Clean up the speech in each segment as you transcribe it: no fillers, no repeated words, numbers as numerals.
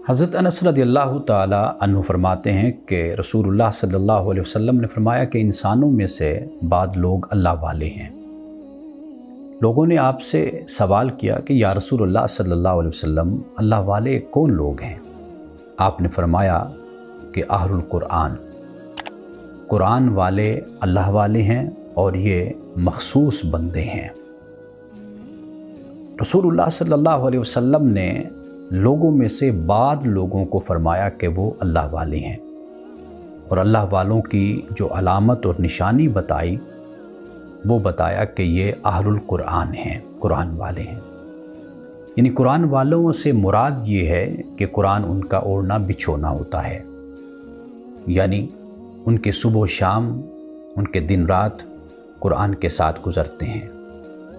حضرت انس رضی اللہ تعالی عنہ فرماتے ہیں کہ رسول اللہ صلی اللہ علیہ وسلم نے فرمایا کہ انسانوں میں سے بعض لوگ اللہ والے ہیں۔ لوگوں نے آپ سے سوال کیا کہ یا رسول اللہ صلی اللہ علیہ وسلم اللہ والے کون لوگ ہیں؟ آپ نے فرمایا کہ اہل القرآن، قرآن والے اللہ والے ہیں اور یہ مخصوص بندے ہیں۔ رسول اللہ صلی اللہ علیہ وسلم نے لوگوں میں سے بعض لوگوں کو فرمایا کہ وہ اللہ والے ہیں، اور اللہ والوں کی جو علامت اور نشانی بتائی وہ بتایا کہ یہ اہل القرآن ہیں، قرآن والے ہیں۔ یعنی قرآن والوں سے مراد یہ ہے کہ قرآن ان کا اوڑھنا بچھونا ہوتا ہے، یعنی ان کے صبح و شام، ان کے دن رات قرآن کے ساتھ گزرتے ہیں۔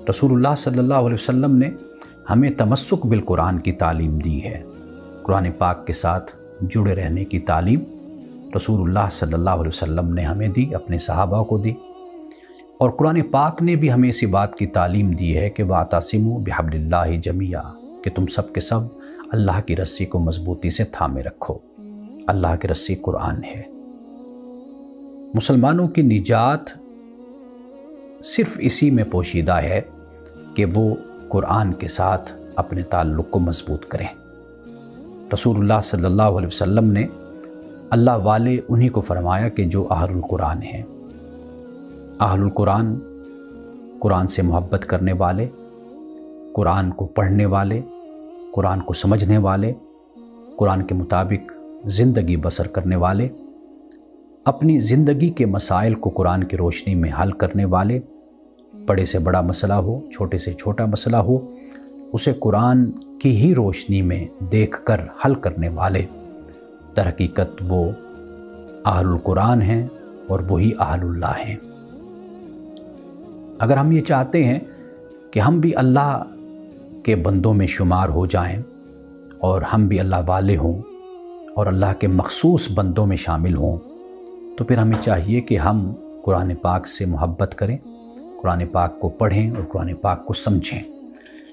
رسول اللہ صلی اللہ علیہ وسلم نے ہمیں تمسک بالقرآن کی تعلیم دی ہے۔ قرآن پاک کے ساتھ جڑے رہنے کی تعلیم رسول اللہ صلی اللہ علیہ وسلم نے ہمیں دی، اپنے صحابہ کو دی، اور قرآن پاک نے بھی ہمیں اسی بات کی تعلیم دی ہے کہ وَاعْتَصِمُوا بِحَبْلِ اللَّهِ جَمِيعًا، کہ تم سب کے سب اللہ کی رسی کو مضبوطی سے تھامے رکھو۔ اللہ کی رسی قرآن ہے۔ مسلمانوں کی نجات صرف اسی میں پوشیدہ ہے کہ وہ قرآن کے ساتھ اپنے تعلق کو مضبوط کریں۔ رسول اللہ صلی اللہ علیہ وسلم نے اللہ والے انہی کو فرمایا کہ جو اہل القرآن ہیں۔ اہل القرآن، قرآن سے محبت کرنے والے، قرآن کو پڑھنے والے، قرآن کو سمجھنے والے، قرآن کے مطابق زندگی بسر کرنے والے، اپنی زندگی کے مسائل کو قرآن کی روشنی میں حل کرنے والے، بڑے سے بڑا مسئلہ ہو، چھوٹے سے چھوٹا مسئلہ ہو، اسے قرآن کی ہی روشنی میں دیکھ کر حل کرنے والے، در حقیقت وہ اہل القرآن ہیں اور وہی اہل اللہ ہیں۔ اگر ہم یہ چاہتے ہیں کہ ہم بھی اللہ کے بندوں میں شمار ہو جائیں اور ہم بھی اللہ والے ہوں اور اللہ کے مخصوص بندوں میں شامل ہوں، تو پھر ہمیں چاہیے کہ ہم قرآن پاک سے محبت کریں، قرآن پاک کو پڑھیں اور قرآن پاک کو سمجھیں۔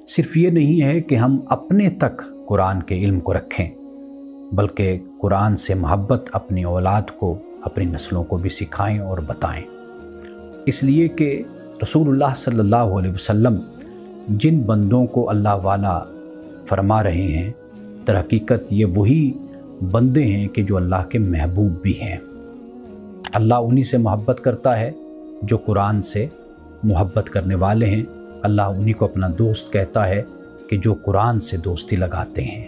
صرف یہ نہیں ہے کہ ہم اپنے تک قرآن کے علم کو رکھیں، بلکہ قرآن سے محبت اپنی اولاد کو، اپنی نسلوں کو بھی سکھائیں اور بتائیں۔ اس لیے کہ رسول اللہ صلی اللہ علیہ وسلم جن بندوں کو اللہ والا فرما رہے ہیں، در حقیقت یہ وہی بندے ہیں کہ جو اللہ کے محبوب بھی ہیں۔ اللہ انہی سے محبت کرتا ہے جو قرآن سے محبت کرنے والے ہیں۔ اللہ انہی کو اپنا دوست کہتا ہے کہ جو قرآن سے دوستی لگاتے ہیں۔